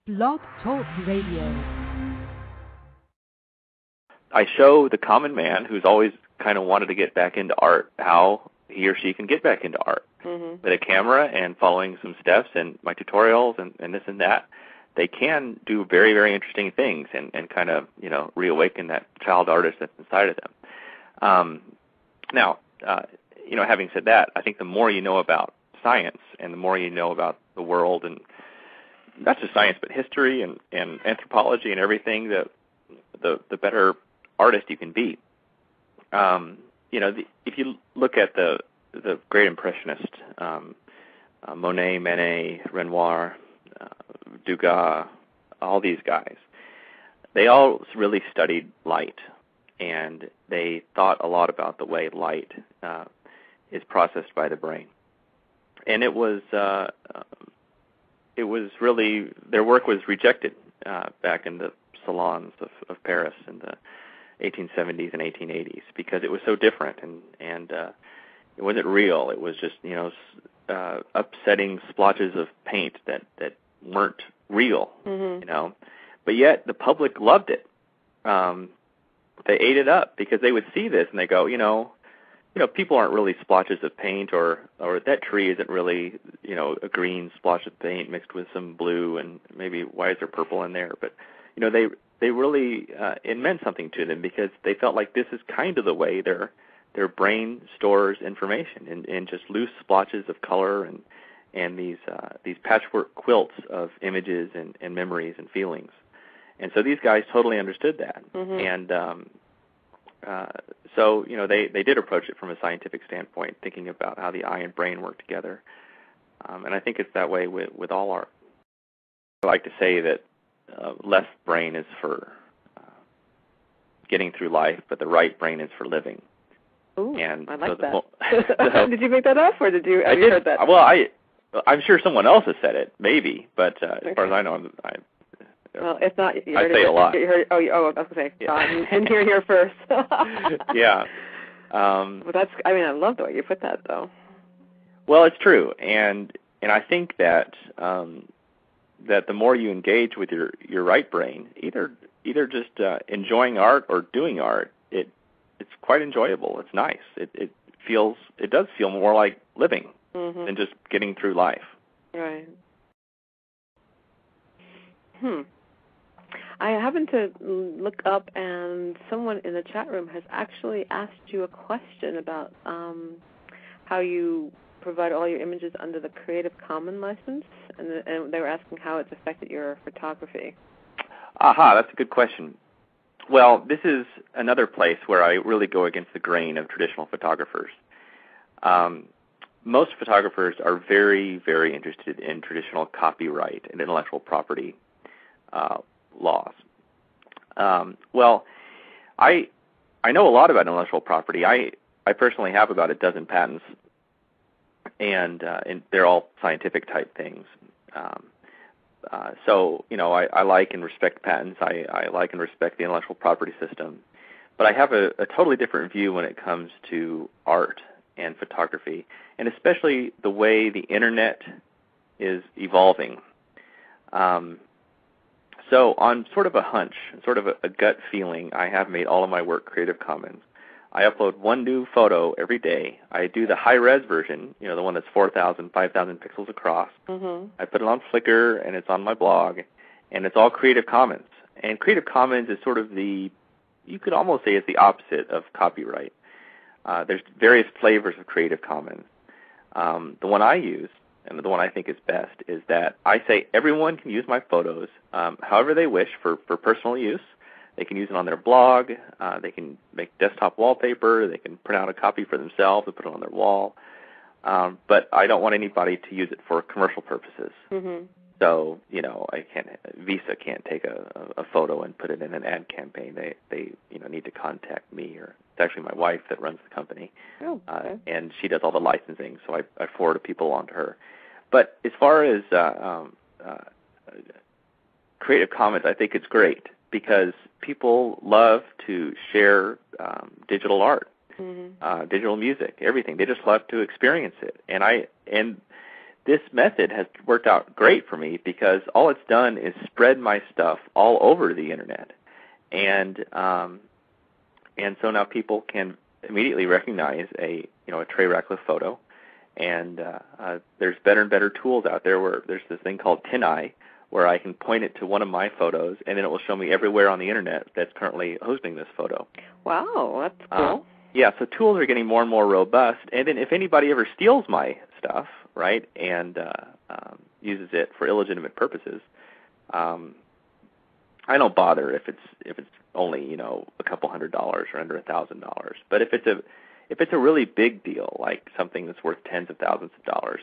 Blog Talk Radio. I show the common man who's always kind of wanted to get back into art how he or she can get back into art. Mm-hmm. With a camera and following some steps and my tutorials and this and that, they can do very, very interesting things and kind of, reawaken that child artist that's inside of them. Now, having said that, I think the more you know about science and the more you know about the world, and not just science but history and anthropology and everything, the better artist you can be. If you look at the great impressionist, Monet, Manet, Renoir, Degas, all these guys, they all really studied light, and they thought a lot about the way light is processed by the brain. And it was really, their work was rejected back in the salons of Paris in the 1870s and 1880s because it was so different and it wasn't real. It was just upsetting splotches of paint that weren't real, Mm-hmm. But yet the public loved it. They ate it up because they would see this and they go, people aren't really splotches of paint, or that tree isn't really, a green splotch of paint mixed with some blue and maybe why is there purple in there? But, they really, it meant something to them because they felt like this is kind of the way their brain stores information in just loose splotches of color and these patchwork quilts of images and memories and feelings. And so these guys totally understood that. Mm-hmm. And so, they did approach it from a scientific standpoint, thinking about how the eye and brain work together. And I think it's that way with all art. I like to say that left brain is for getting through life, but the right brain is for living. Ooh, and I like so that. Did you make that up, or did you? I did. Heard that? Well, I'm sure someone else has said it, maybe, but as far as I know, well, if not, I say a lot. I was going to say, and here first. Yeah. Well, I love the way you put that, though. Well, it's true, and I think that that the more you engage with your right brain, either just enjoying art or doing art, it's quite enjoyable. It's nice. It does feel more like living than just getting through life. Right. I happened to look up, and someone in the chat room has actually asked you a question about how you provide all your images under the Creative Commons license, and they were asking how it's affected your photography. Aha, that's a good question. Well, this is another place where I really go against the grain of traditional photographers. Most photographers are very, very interested in traditional copyright and intellectual property laws. Well, I know a lot about intellectual property. I personally have about a dozen patents, and they're all scientific type things. So, I like and respect patents. I like and respect the intellectual property system. But I have a totally different view when it comes to art and photography, and especially the way the Internet is evolving. So on sort of a hunch, sort of a gut feeling, I have made all of my work Creative Commons. I upload one new photo every day. I do the high-res version, the one that's 4,000, 5,000 pixels across. Mm-hmm. I put it on Flickr, and it's on my blog, and it's all Creative Commons. And Creative Commons is sort of you could almost say it's the opposite of copyright. There's various flavors of Creative Commons. The one I use, and the one I think is best, is that I say everyone can use my photos however they wish for personal use. They can use it on their blog. They can make desktop wallpaper. They can print out a copy for themselves and put it on their wall. But I don't want anybody to use it for commercial purposes. Mm-hmm. So, Visa can't take a photo and put it in an ad campaign. They need to contact me, or it's actually my wife that runs the company. Oh, okay. And she does all the licensing, so I forward people on to her. But as far as Creative Commons, I think it's great because people love to share digital art, digital music, everything. They just love to experience it. And this method has worked out great for me because all it's done is spread my stuff all over the internet, and so now people can immediately recognize a Trey Ratcliff photo, and there's better and better tools out there where there's this thing called TinEye, where I can point it to one of my photos, and then it will show me everywhere on the internet that's currently hosting this photo. Wow, that's cool. Yeah, so tools are getting more and more robust, and then if anybody ever steals my stuff, right, and uses it for illegitimate purposes, I don't bother if it's only a couple $100 or under $1,000. But if it's a really big deal, like something that's worth tens of thousands of dollars,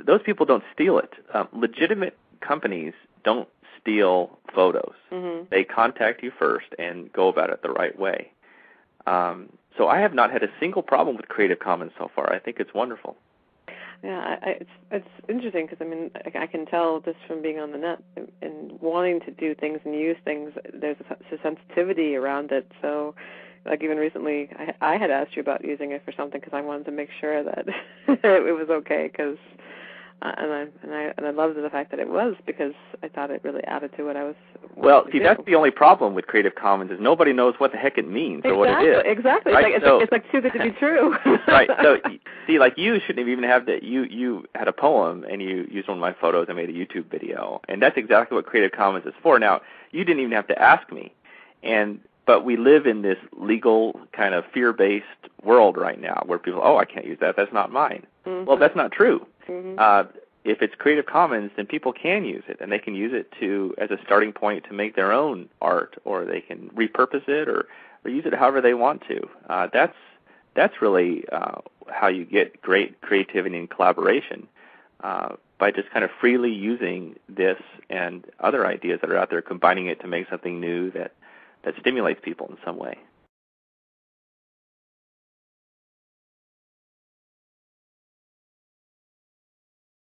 those people don't steal it. Legitimate companies don't steal photos. Mm-hmm. They contact you first and go about it the right way. So I have not had a single problem with Creative Commons so far. I think it's wonderful. Yeah, it's interesting because, I mean, I can tell just from being on the net and wanting to do things and use things, there's a sensitivity around it. So, like even recently, I had asked you about using it for something because I wanted to make sure that it was okay. Because and I loved the fact that it was, because I thought it really added to what I was. Well, see, that's the only problem with Creative Commons is nobody knows what the heck it means or what it is. Exactly. Right? It's like too good to be true. Right. So, see, like you shouldn't even have that. You had a poem and you used one of my photos and made a YouTube video, and that's exactly what Creative Commons is for. Now, you didn't even have to ask me, but we live in this legal kind of fear-based world right now where people, I can't use that. That's not mine. Mm-hmm. Well, that's not true. Mm-hmm. If it's Creative Commons, then people can use it, and they can use it as a starting point to make their own art, or they can repurpose it or use it however they want to. That's really how you get great creativity and collaboration, by just kind of freely using this and other ideas that are out there, combining it to make something new that stimulates people in some way.